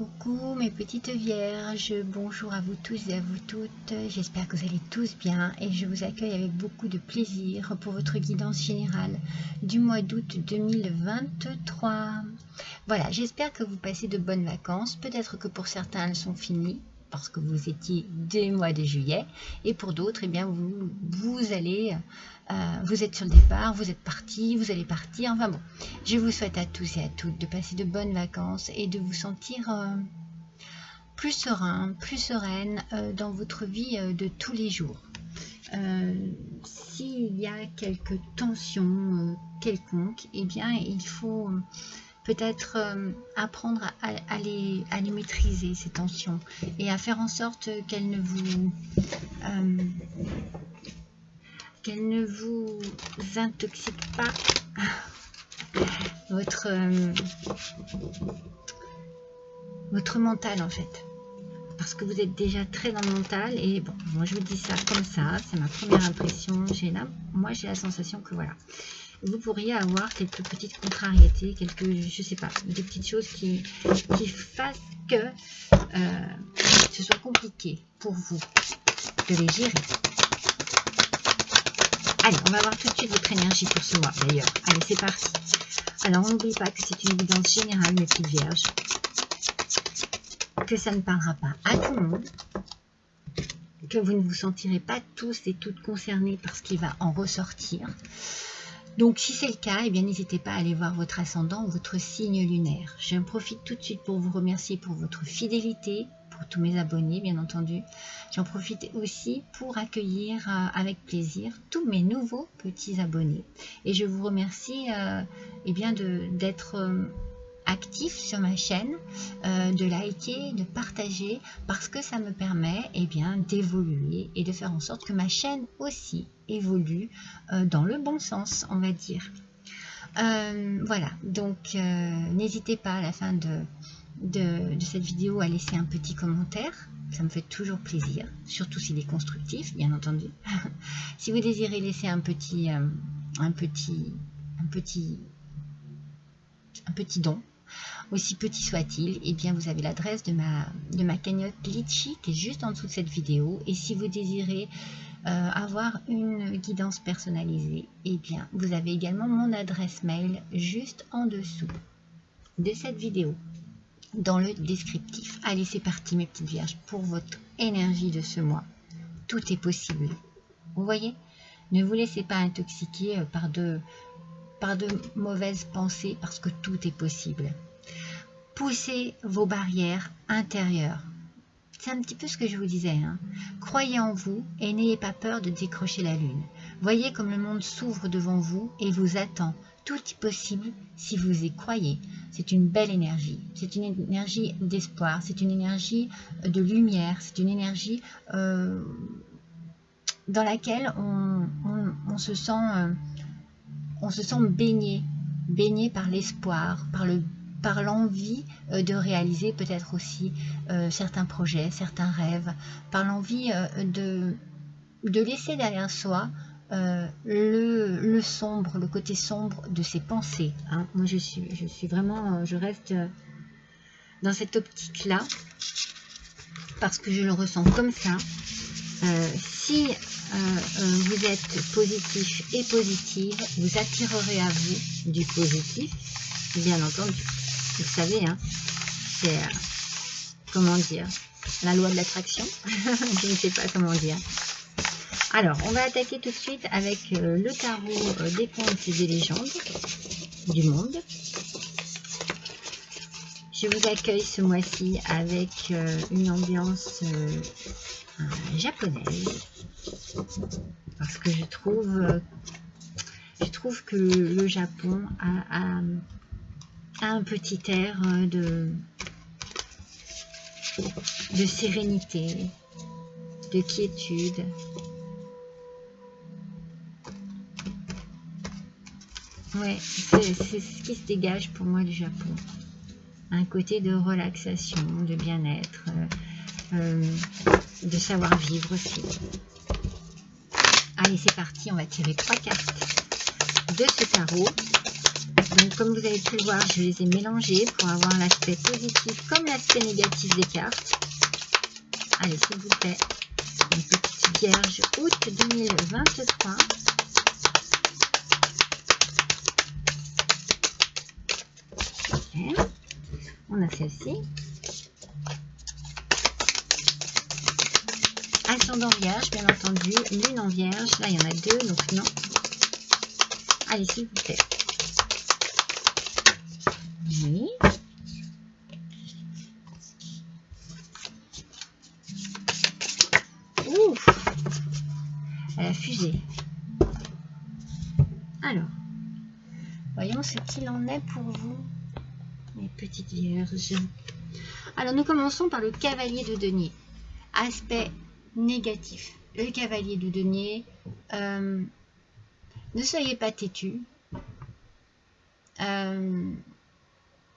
Coucou mes petites vierges, bonjour à vous tous et à vous toutes, j'espère que vous allez tous bien et je vous accueille avec beaucoup de plaisir pour votre guidance générale du mois d'août 2023. Voilà, j'espère que vous passez de bonnes vacances, peut-être que pour certains elles sont finies parce que vous étiez dès le mois de juillet et pour d'autres, eh bien vous allez... vous êtes sur le départ, vous êtes parti, vous allez partir, enfin bon, je vous souhaite à tous et à toutes de passer de bonnes vacances et de vous sentir plus serein, plus sereine dans votre vie de tous les jours. S'il y a quelques tensions quelconques, eh bien il faut peut-être apprendre à les maîtriser, ces tensions, et à faire en sorte qu'elles ne vous intoxiquent pas votre mental en fait, parce que vous êtes déjà très dans le mental. Et bon, moi je vous dis ça comme ça, c'est ma première impression. Moi j'ai la sensation que voilà, vous pourriez avoir quelques petites contrariétés, je sais pas, des petites choses qui fassent que ce soit compliqué pour vous de les gérer. Allez, on va voir tout de suite votre énergie pour ce mois d'ailleurs. Allez, c'est parti. Alors, on n'oublie pas que c'est une guidance générale, mes petites vierges, que ça ne parlera pas à tout le monde, que vous ne vous sentirez pas tous et toutes concernés par ce qui va en ressortir. Donc, si c'est le cas, eh bien, n'hésitez pas à aller voir votre ascendant ou votre signe lunaire. J'en profite tout de suite pour vous remercier pour votre fidélité, pour tous mes abonnés, bien entendu. J'en profite aussi pour accueillir avec plaisir tous mes nouveaux petits abonnés. Et je vous remercie eh bien d'être actif sur ma chaîne, de liker, de partager, parce que ça me permet eh bien d'évoluer et de faire en sorte que ma chaîne aussi évolue dans le bon sens, on va dire. Voilà, donc n'hésitez pas à la fin de cette vidéo à laisser un petit commentaire, ça me fait toujours plaisir, surtout s'il est constructif, bien entendu. Si vous désirez laisser un petit don, aussi petit soit-il, eh bien vous avez l'adresse de ma cagnotte Litchi qui est juste en dessous de cette vidéo. Et si vous désirez avoir une guidance personnalisée, eh bien vous avez également mon adresse mail juste en dessous de cette vidéo, dans le descriptif. Allez, c'est parti mes petites vierges pour votre énergie de ce mois. Tout est possible. Vous voyez, ne vous laissez pas intoxiquer par de mauvaises pensées, parce que tout est possible. Poussez vos barrières intérieures. C'est un petit peu ce que je vous disais, hein. Croyez en vous et n'ayez pas peur de décrocher la lune. Voyez comme le monde s'ouvre devant vous et vous attend. Tout est possible si vous y croyez. C'est une belle énergie. C'est une énergie d'espoir. C'est une énergie de lumière. C'est une énergie dans laquelle on se sent baigné par l'espoir, par l'envie de réaliser peut-être aussi certains projets, certains rêves, par l'envie de laisser derrière soi le sombre, le côté sombre de ses pensées, hein. Moi je suis vraiment, je reste dans cette optique-là, parce que je le ressens comme ça. Si vous êtes positif et positive, vous attirerez à vous du positif, bien entendu. Vous savez, hein, c'est, comment dire, la loi de l'attraction. Je ne sais pas comment dire. Alors, on va attaquer tout de suite avec le tarot des contes et des légendes du monde. Je vous accueille ce mois-ci avec une ambiance japonaise, parce que je trouve que le Japon a un petit air de sérénité, de quiétude. Ouais, c'est ce qui se dégage pour moi du Japon. Un côté de relaxation, de bien-être, de savoir-vivre aussi. Allez, c'est parti, on va tirer 3 cartes de ce tarot Donc, comme vous avez pu le voir, je les ai mélangés pour avoir l'aspect positif comme l'aspect négatif des cartes. Allez, s'il vous plaît, une petite Vierge, août 2023. Okay. On a celle-ci. Ascendant Vierge, bien entendu. Lune en Vierge. Là, il y en a deux, donc non. Allez, s'il vous plaît. Oui. Ouf. Elle a fusé. Alors, voyons ce qu'il en est pour vous, mes petites vierges. Alors, nous commençons par le cavalier de denier. Aspect négatif. Le cavalier de denier, ne soyez pas têtu.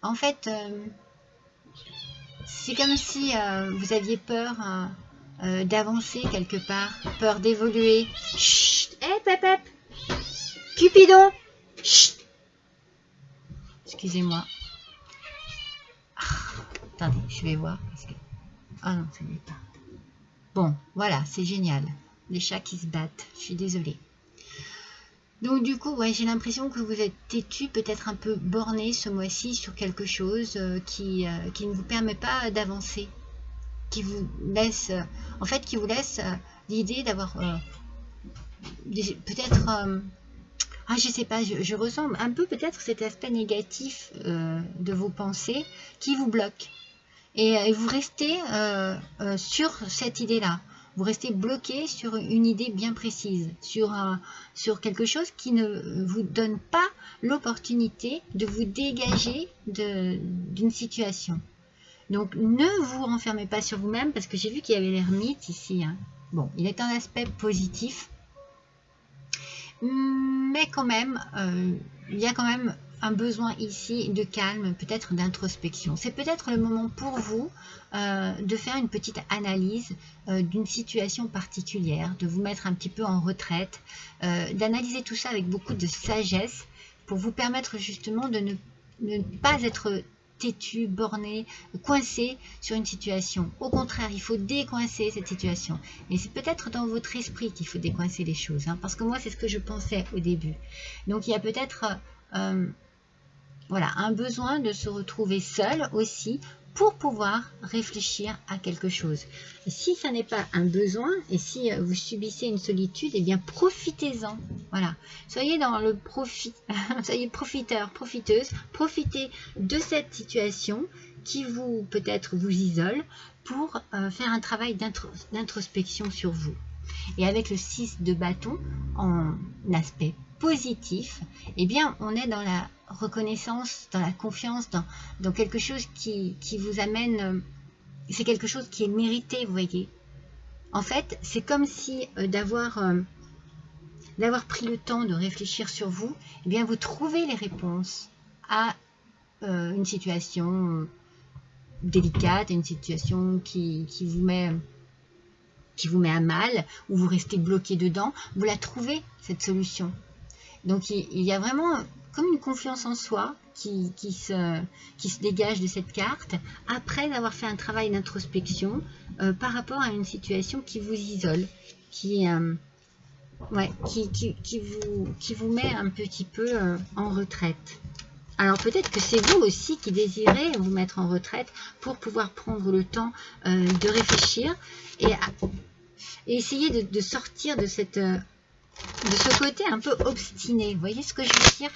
En fait, c'est comme si vous aviez peur d'avancer quelque part, peur d'évoluer. Chut, hé, pep, Cupidon. Chut. Excusez-moi. Attendez, je vais voir. Parce que... Ah non, ça n'est pas. Bon, voilà, c'est génial. Les chats qui se battent. Je suis désolée. Donc du coup, ouais, j'ai l'impression que vous êtes têtu, peut-être un peu borné ce mois-ci sur quelque chose qui ne vous permet pas d'avancer, qui vous laisse, en fait, qui vous laisse l'idée d'avoir peut-être, ah, je sais pas, je ressens un peu peut-être cet aspect négatif de vos pensées qui vous bloque. Et vous restez sur cette idée-là. Vous restez bloqué sur une idée bien précise, sur quelque chose qui ne vous donne pas l'opportunité de vous dégager d'une situation. Donc, ne vous renfermez pas sur vous-même, parce que j'ai vu qu'il y avait l'ermite ici. Hein. Bon, il est un aspect positif, mais quand même, il y a quand même un besoin ici de calme, peut-être d'introspection. C'est peut-être le moment pour vous de faire une petite analyse d'une situation particulière, de vous mettre un petit peu en retraite, d'analyser tout ça avec beaucoup de sagesse pour vous permettre justement de ne pas être têtu, borné, coincé sur une situation. Au contraire, il faut décoincer cette situation. Et c'est peut-être dans votre esprit qu'il faut décoincer les choses, hein, parce que moi, c'est ce que je pensais au début. Donc, il y a peut-être voilà, un besoin de se retrouver seul aussi pour pouvoir réfléchir à quelque chose. Et si ça n'est pas un besoin, et si vous subissez une solitude, eh bien profitez-en. Voilà, soyez dans le profit, soyez profiteur, profiteuse, profitez de cette situation qui vous peut-être vous isole pour faire un travail d'introspection sur vous. Et avec le 6 de bâton en aspect positif, eh bien on est dans la reconnaissance, dans la confiance, dans quelque chose qui vous amène, c'est quelque chose qui est mérité, vous voyez. En fait, c'est comme si d'avoir pris le temps de réfléchir sur vous, eh bien vous trouvez les réponses à une situation délicate, une situation qui vous met à mal, ou vous restez bloqué dedans, vous la trouvez, cette solution. Donc il y a vraiment comme une confiance en soi qui se dégage de cette carte, après avoir fait un travail d'introspection par rapport à une situation qui vous isole, qui vous met un petit peu en retraite. Alors peut-être que c'est vous aussi qui désirez vous mettre en retraite pour pouvoir prendre le temps de réfléchir et essayer de sortir de ce côté un peu obstiné. Vous voyez ce que je veux dire?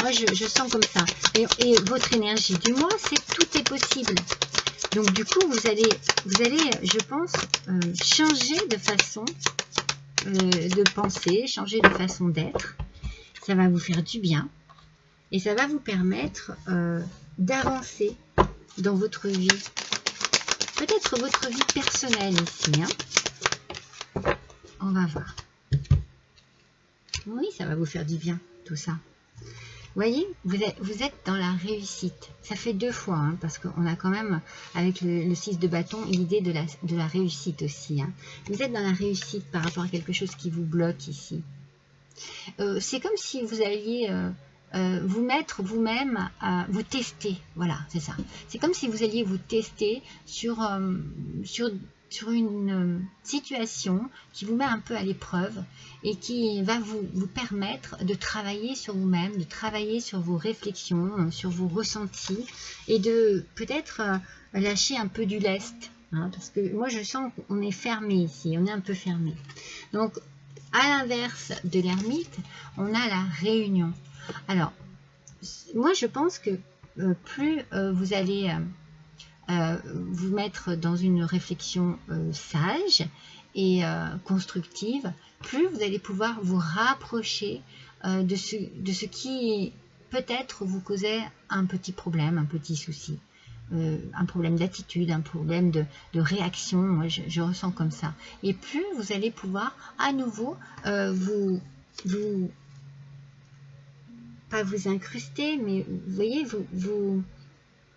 Moi, je sens comme ça. Et votre énergie du mois, c'est tout est possible. Donc, du coup, vous allez je pense, changer de façon de penser, changer de façon d'être. Ça va vous faire du bien. Et ça va vous permettre d'avancer dans votre vie. Peut-être votre vie personnelle ici. Hein. On va voir. Oui, ça va vous faire du bien, tout ça. Vous voyez, vous êtes dans la réussite. Ça fait 2 fois, hein, parce qu'on a quand même, avec le 6 de bâton, l'idée de la réussite aussi. Hein. Vous êtes dans la réussite par rapport à quelque chose qui vous bloque ici. C'est comme si vous alliez vous mettre vous-même, vous tester. Voilà, c'est ça. C'est comme si vous alliez vous tester sur une situation qui vous met un peu à l'épreuve et qui va vous permettre de travailler sur vous-même, de travailler sur vos réflexions, sur vos ressentis et de peut-être lâcher un peu du lest. Hein, parce que moi, je sens qu'on est fermé ici, on est un peu fermé. Donc, à l'inverse de l'ermite, on a la réunion. Alors, moi, je pense que plus vous allez vous mettre dans une réflexion sage et constructive, plus vous allez pouvoir vous rapprocher de ce qui peut-être vous causait un petit problème, un petit souci. Un problème d'attitude, un problème de réaction, moi je ressens comme ça. Et plus vous allez pouvoir à nouveau pas vous incruster, mais vous voyez, vous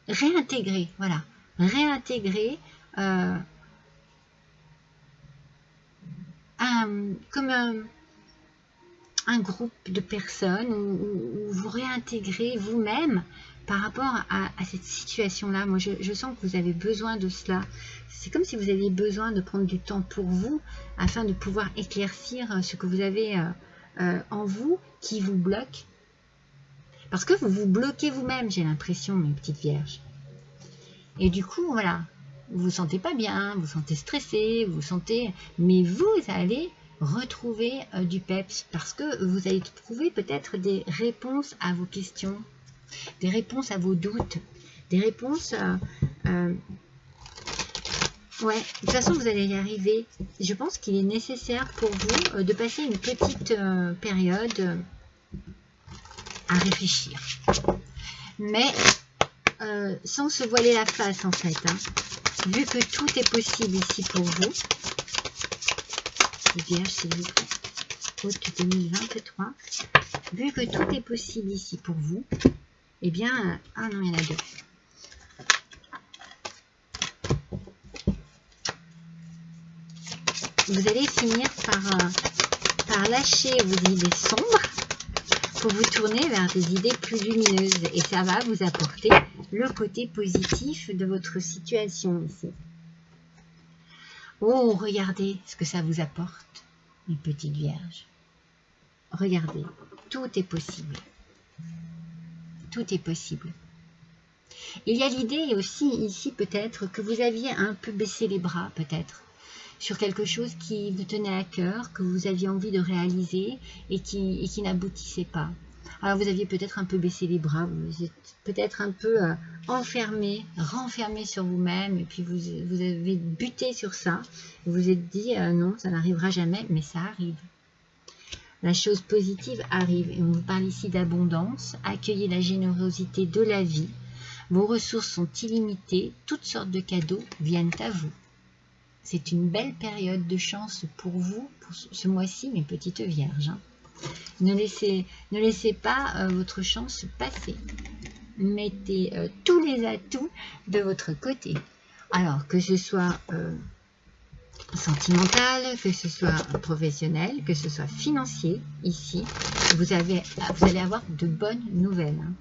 réintégrer, voilà, réintégrer comme un groupe de personnes où vous réintégrez vous-même par rapport à cette situation-là. Moi, je sens que vous avez besoin de cela. C'est comme si vous aviez besoin de prendre du temps pour vous afin de pouvoir éclaircir ce que vous avez en vous qui vous bloque. Parce que vous vous bloquez vous-même, j'ai l'impression, mes petites vierges. Et du coup, voilà, vous vous sentez pas bien, vous vous sentez stressé, vous vous sentez... Mais vous allez retrouver du peps parce que vous allez trouver peut-être des réponses à vos questions, des réponses à vos doutes, des réponses... Ouais, de toute façon, vous allez y arriver. Je pense qu'il est nécessaire pour vous de passer une petite période à réfléchir. Mais sans se voiler la face, en fait. Hein. Vu que tout est possible ici pour vous. Vierge, s'il vous plaît. Août 2023. Vu que tout est possible ici pour vous, eh bien... ah non, il y en a deux. Vous allez finir par lâcher vos idées sombres pour vous tourner vers des idées plus lumineuses. Et ça va vous apporter le côté positif de votre situation ici. Oh, regardez ce que ça vous apporte, mes petites vierges. Regardez, tout est possible. Tout est possible. Il y a l'idée aussi ici peut-être que vous aviez un peu baissé les bras peut-être sur quelque chose qui vous tenait à cœur, que vous aviez envie de réaliser et qui n'aboutissait pas. Alors vous aviez peut-être un peu baissé les bras, vous êtes peut-être un peu renfermé sur vous-même et puis vous avez buté sur ça. Vous vous êtes dit non, ça n'arrivera jamais, mais ça arrive. La chose positive arrive et on vous parle ici d'abondance. Accueillez la générosité de la vie. Vos ressources sont illimitées, toutes sortes de cadeaux viennent à vous. C'est une belle période de chance pour vous, pour ce mois-ci, mes petites vierges. Hein. Ne laissez pas votre chance passer. Mettez tous les atouts de votre côté. Alors, que ce soit sentimental, que ce soit professionnel, que ce soit financier, ici, vous allez avoir de bonnes nouvelles. Hein.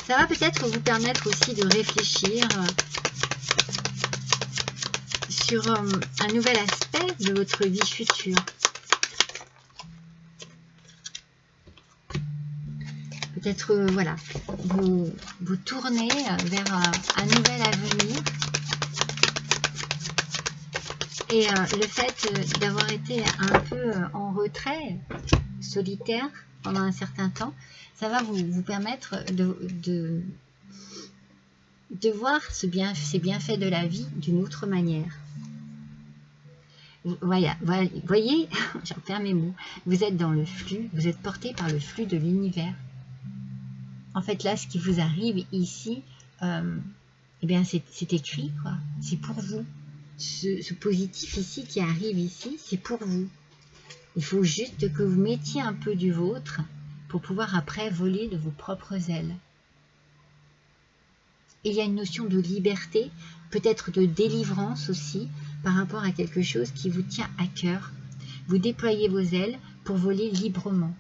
Ça va peut-être vous permettre aussi de réfléchir sur un nouvel aspect de votre vie future. Peut-être, voilà, vous tournez vers un nouvel avenir. Et le fait d'avoir été un peu en retrait, solitaire, pendant un certain temps, ça va vous permettre de voir ces bienfaits de la vie d'une autre manière. Voyez, j'en perds mes mots, vous êtes dans le flux, vous êtes porté par le flux de l'univers. En fait, là, ce qui vous arrive ici, eh bien, c'est écrit, quoi. C'est pour vous. Ce positif ici qui arrive ici, c'est pour vous. Il faut juste que vous mettiez un peu du vôtre pour pouvoir après voler de vos propres ailes. Et il y a une notion de liberté, peut-être de délivrance aussi, par rapport à quelque chose qui vous tient à cœur. vous déployez vos ailes pour voler librement.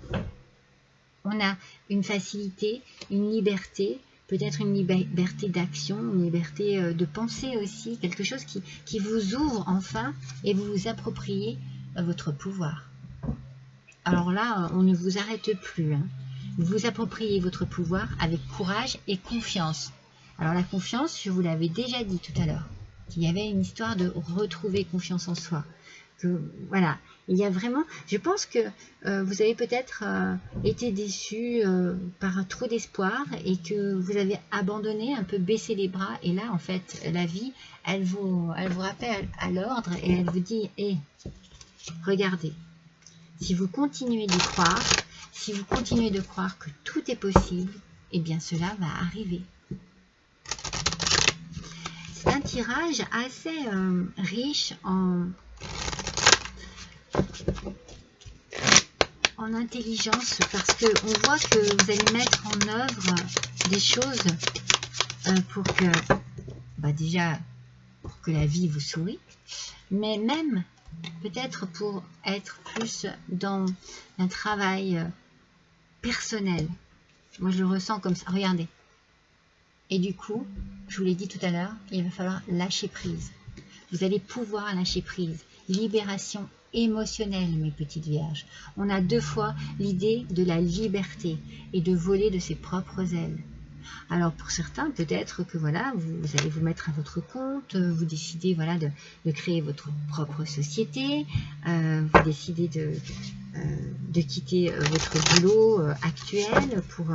On a une facilité, une liberté, peut-être une liberté d'action, une liberté de pensée aussi, quelque chose qui vous ouvre enfin et vous vous appropriez votre pouvoir. Alors là, on ne vous arrête plus. Hein. Vous vous appropriez votre pouvoir avec courage et confiance. Alors la confiance, je vous l'avais déjà dit tout à l'heure, qu'il y avait une histoire de retrouver confiance en soi. Que, voilà, il y a vraiment, je pense que vous avez peut-être été déçu par un trop d'espoir et que vous avez abandonné, un peu baissé les bras, et là en fait la vie elle vous rappelle à l'ordre et elle vous dit hey, regardez, si vous continuez d'y croire, si vous continuez de croire que tout est possible, eh bien cela va arriver. C'est un tirage assez riche en intelligence, parce que on voit que vous allez mettre en œuvre des choses pour que, déjà, pour que la vie vous sourie, mais même peut-être pour être plus dans un travail personnel. Moi, je le ressens comme ça. Regardez. Et du coup, je vous l'ai dit tout à l'heure, il va falloir lâcher prise. Vous allez pouvoir lâcher prise. Libération émotionnelle, mes petites vierges. On a 2 fois l'idée de la liberté et de voler de ses propres ailes. Alors pour certains, peut-être que voilà, vous allez vous mettre à votre compte, vous décidez voilà de créer votre propre société, vous décidez de quitter votre boulot actuel pour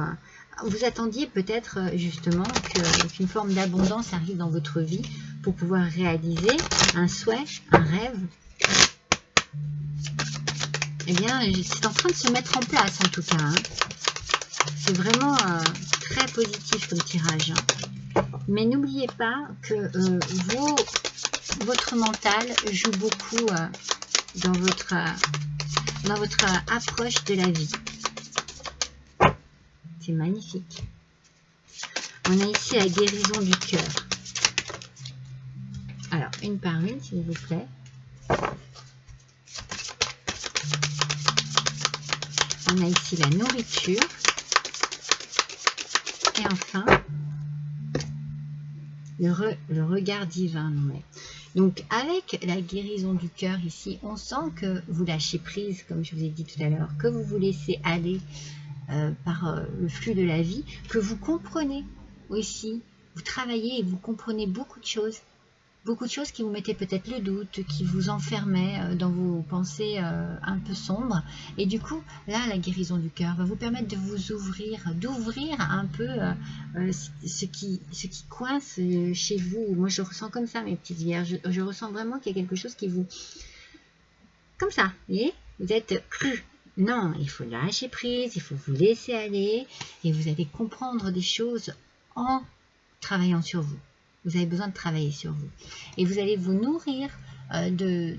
vous attendiez peut-être justement qu'une forme d'abondance arrive dans votre vie pour pouvoir réaliser un souhait, un rêve. Eh bien, c'est en train de se mettre en place en tout cas. Hein. C'est vraiment très positif comme tirage. Hein. Mais n'oubliez pas que votre mental joue beaucoup dans votre approche de la vie. C'est magnifique. On a ici la guérison du cœur. Alors, une par une, s'il vous plaît. On a ici la nourriture. Et enfin, le regard divin. Ouais. Donc, avec la guérison du cœur ici, on sent que vous lâchez prise, comme je vous ai dit tout à l'heure, que vous vous laissez aller par le flux de la vie, que vous comprenez aussi, vous travaillez et vous comprenez beaucoup de choses qui vous mettaient peut-être le doute, qui vous enfermaient dans vos pensées un peu sombres. Et du coup, là, la guérison du cœur va vous permettre de vous ouvrir, d'ouvrir un peu ce qui coince chez vous. Moi, je ressens comme ça, mes petites vierges. Je ressens vraiment qu'il y a quelque chose qui vous... Comme ça, vous voyez, vous êtes cru. Non, il faut lâcher prise, il faut vous laisser aller et vous allez comprendre des choses en travaillant sur vous. Vous avez besoin de travailler sur vous. Et vous allez vous nourrir de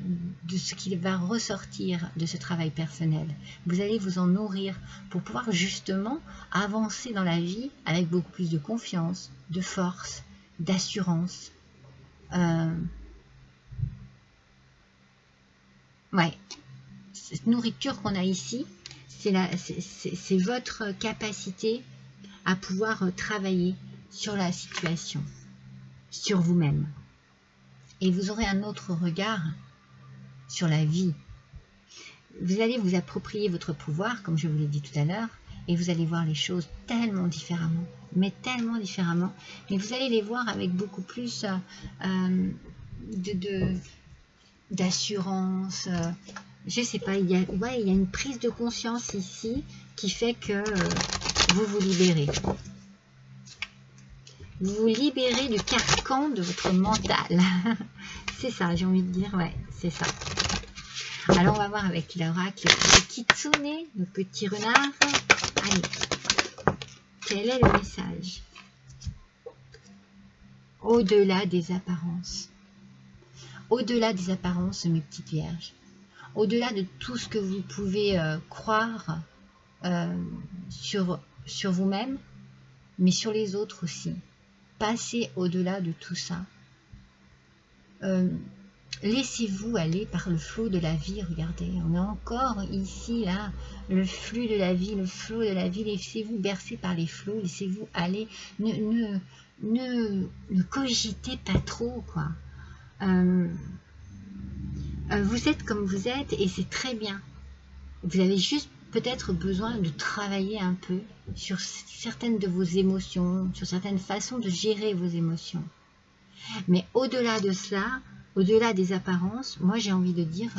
ce qui va ressortir de ce travail personnel. Vous allez vous en nourrir pour pouvoir justement avancer dans la vie avec beaucoup plus de confiance, de force, d'assurance. Ouais. Cette nourriture qu'on a ici, c'est votre capacité à pouvoir travailler sur la situation, sur vous-même. Et vous aurez un autre regard sur la vie. Vous allez vous approprier votre pouvoir, comme je vous l'ai dit tout à l'heure, et vous allez voir les choses tellement différemment, mais tellement différemment. Mais vous allez les voir avec beaucoup plus d'assurance. Je sais pas, il y a une prise de conscience ici qui fait que vous vous libérez. Vous vous libérez du carcan de votre mental. C'est ça, j'ai envie de dire, ouais, c'est ça. Alors, on va voir avec l'oracle Kitsune, le petit renard. Allez, quel est le message? Au-delà des apparences. Au-delà des apparences, mes petites vierges. Au-delà de tout ce que vous pouvez croire sur vous-même, mais sur les autres aussi. Passez au-delà de tout ça. laissez-vous aller par le flot de la vie. Regardez, on est encore ici, là, le flux de la vie, le flot de la vie. Laissez-vous bercer par les flots, laissez-vous aller. Ne cogitez pas trop, quoi. Vous êtes comme vous êtes et c'est très bien. Vous avez juste peut-être besoin de travailler un peu sur certaines de vos émotions, sur certaines façons de gérer vos émotions. Mais au-delà de cela, au-delà des apparences, moi j'ai envie de dire,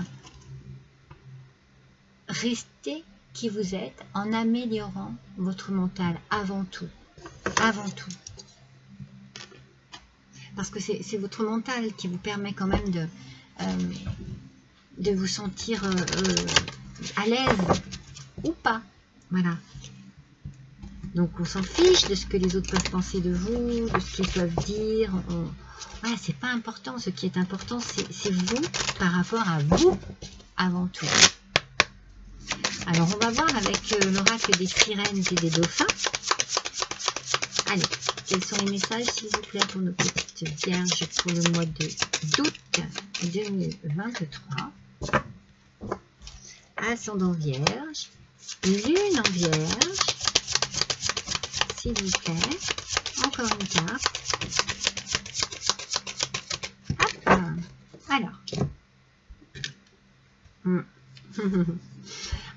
restez qui vous êtes en améliorant votre mental avant tout. Avant tout. Parce que c'est votre mental qui vous permet quand même de vous sentir à l'aise ou pas. Voilà. Donc on s'en fiche de ce que les autres peuvent penser de vous, de ce qu'ils peuvent dire. Voilà, c'est pas important. Ce qui est important, c'est vous par rapport à vous avant tout. Alors on va voir avec l'oracle des sirènes et des dauphins. Allez, quels sont les messages s'il vous plaît pour nos petites vierges pour le mois d'août 2023. Ascendant vierge, lune en vierge, s'il vous plaît, encore une carte. Hop. Alors,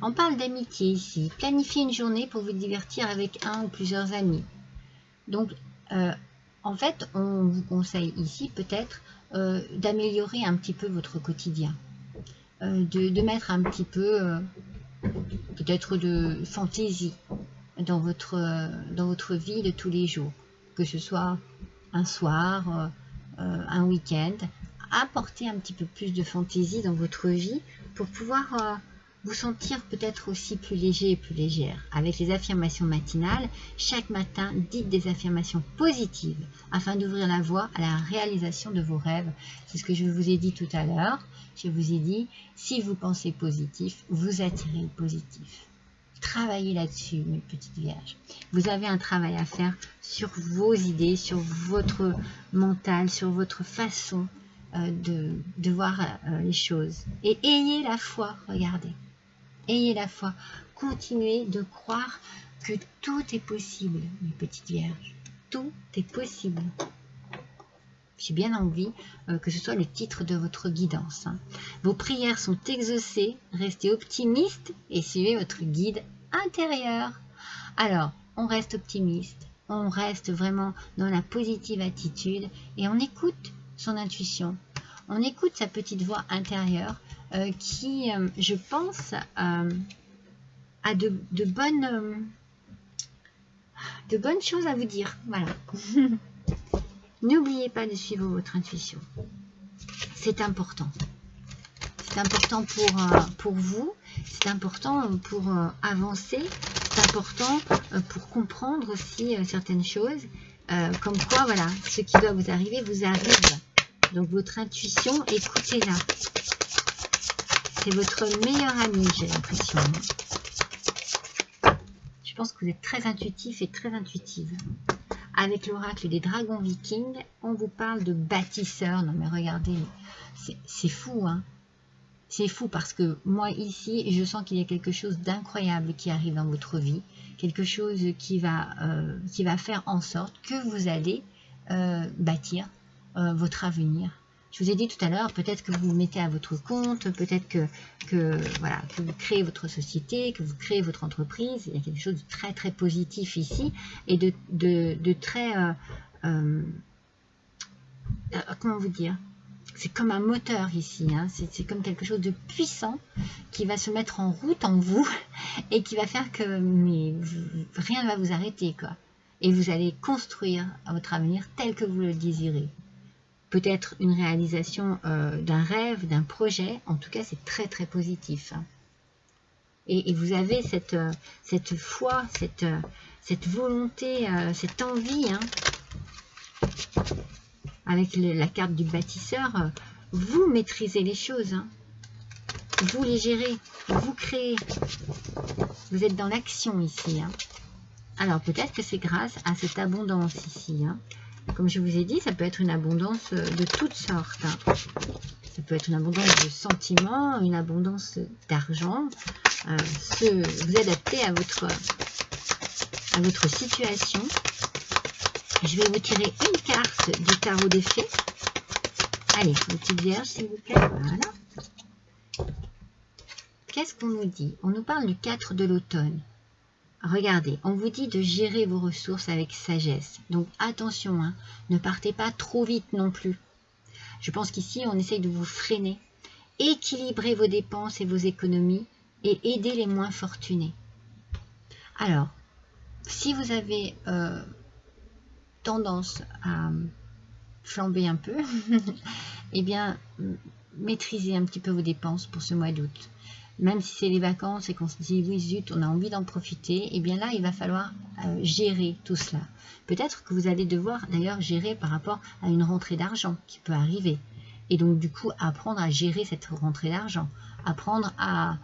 on parle d'amitié ici. Planifiez une journée pour vous divertir avec un ou plusieurs amis. Donc, en fait, on vous conseille ici peut-être d'améliorer un petit peu votre quotidien. De mettre un petit peu peut-être de fantaisie dans votre vie de tous les jours, que ce soit un soir, un week-end. Apportez un petit peu plus de fantaisie dans votre vie pour pouvoir vous sentir peut-être aussi plus léger et plus légère. Avec les affirmations matinales, chaque matin, dites des affirmations positives afin d'ouvrir la voie à la réalisation de vos rêves. C'est ce que je vous ai dit tout à l'heure. Je vous ai dit, si vous pensez positif, vous attirez le positif. Travaillez là-dessus, mes petites vierges. Vous avez un travail à faire sur vos idées, sur votre mental, sur votre façon de voir les choses. Et ayez la foi, regardez. Ayez la foi. Continuez de croire que tout est possible, mes petites vierges. Tout est possible. J'ai bien envie que ce soit le titre de votre guidance. Vos prières sont exaucées. Restez optimiste et suivez votre guide intérieur. Alors, on reste optimiste. On reste vraiment dans la positive attitude et on écoute son intuition. On écoute sa petite voix intérieure qui, je pense, a de bonnes choses à vous dire. Voilà. N'oubliez pas de suivre votre intuition. C'est important. C'est important pour vous. C'est important pour avancer. C'est important pour comprendre aussi certaines choses. Comme quoi, voilà, ce qui doit vous arriver vous arrive. Donc votre intuition, écoutez-la. C'est votre meilleur ami, j'ai l'impression. Je pense que vous êtes très intuitif et très intuitive. Avec l'oracle des dragons vikings, on vous parle de bâtisseurs. Non mais regardez, c'est fou, hein. C'est fou parce que moi ici, je sens qu'il y a quelque chose d'incroyable qui arrive dans votre vie. Quelque chose qui va faire en sorte que vous allez bâtir votre avenir. Je vous ai dit tout à l'heure, peut-être que vous vous mettez à votre compte, peut-être que vous créez votre société, que vous créez votre entreprise. Il y a quelque chose de très très positif ici et de très comment vous dire, c'est comme un moteur ici, hein. C'est comme quelque chose de puissant qui va se mettre en route en vous et qui va faire que rien ne va vous arrêter, quoi. Et vous allez construire votre avenir tel que vous le désirez. Peut-être une réalisation d'un rêve, d'un projet. En tout cas, c'est très très positif. Et vous avez cette foi, cette volonté, cette envie. Hein. Avec la carte du bâtisseur, vous maîtrisez les choses. Hein. Vous les gérez, vous créez. Vous êtes dans l'action ici. Hein. Alors peut-être que c'est grâce à cette abondance ici. Hein. Comme je vous ai dit, ça peut être une abondance de toutes sortes. Hein. Ça peut être une abondance de sentiments, une abondance d'argent. Vous adaptez à votre situation. Je vais vous tirer une carte du tarot des fées. Allez, une petite vierge, s'il vous plaît. Voilà. Qu'est-ce qu'on nous dit? On nous parle du 4 de l'automne. Regardez, on vous dit de gérer vos ressources avec sagesse. Donc attention, hein, ne partez pas trop vite non plus. Je pense qu'ici, on essaye de vous freiner. Équilibrez vos dépenses et vos économies et aidez les moins fortunés. Alors, si vous avez tendance à flamber un peu, eh bien, maîtrisez un petit peu vos dépenses pour ce mois d'août. Même si c'est les vacances et qu'on se dit oui zut, on a envie d'en profiter, eh bien là il va falloir gérer tout cela. Peut-être que vous allez devoir d'ailleurs gérer par rapport à une rentrée d'argent qui peut arriver. Et donc du coup apprendre à gérer cette rentrée d'argent, apprendre à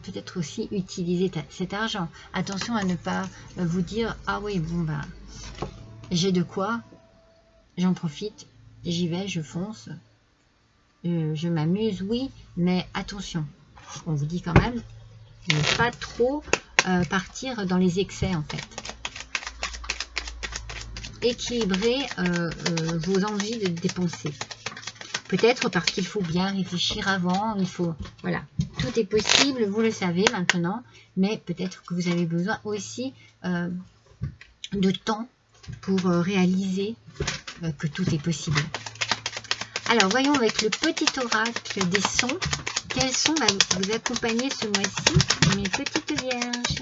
peut-être aussi utiliser cet argent. Attention à ne pas vous dire ah oui bon bah j'ai de quoi, j'en profite. J'y vais, je fonce, je m'amuse, oui, mais attention, on vous dit quand même de ne pas trop partir dans les excès en fait. Équilibrez vos envies de dépenser. Peut-être parce qu'il faut bien réfléchir avant, il faut, voilà, tout est possible, vous le savez maintenant, mais peut-être que vous avez besoin aussi de temps pour réaliser que tout est possible. Alors, voyons avec le petit oracle des sons, quels sons va vous accompagner ce mois-ci, mes petites vierges.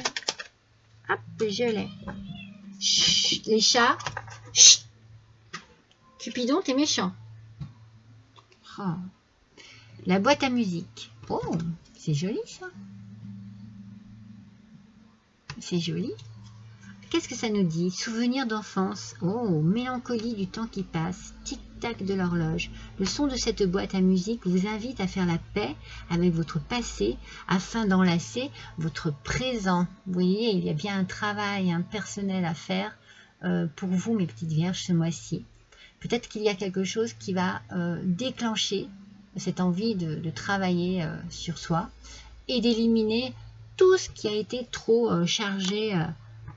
Hop, je l'ai. Chut, les chats. Chut. Cupidon, t'es méchant. Oh. La boîte à musique. Oh, c'est joli ça. C'est joli. Qu'est-ce que ça nous dit? Souvenirs d'enfance. Oh, mélancolie du temps qui passe. Tic-tac de l'horloge. Le son de cette boîte à musique vous invite à faire la paix avec votre passé afin d'enlacer votre présent. Vous voyez, il y a bien un travail personnel à faire pour vous, mes petites vierges, ce mois-ci. Peut-être qu'il y a quelque chose qui va déclencher cette envie de travailler sur soi et d'éliminer tout ce qui a été trop chargé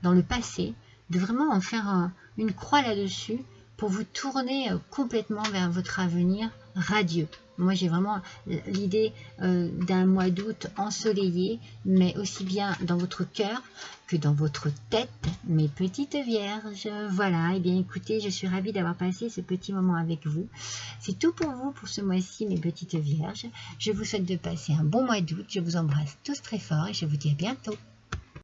dans le passé, de vraiment en faire une croix là-dessus pour vous tourner complètement vers votre avenir radieux. Moi, j'ai vraiment l'idée d'un mois d'août ensoleillé, mais aussi bien dans votre cœur que dans votre tête, mes petites vierges. Voilà, et bien écoutez, je suis ravie d'avoir passé ce petit moment avec vous. C'est tout pour vous pour ce mois-ci, mes petites vierges. Je vous souhaite de passer un bon mois d'août. Je vous embrasse tous très fort et je vous dis à bientôt.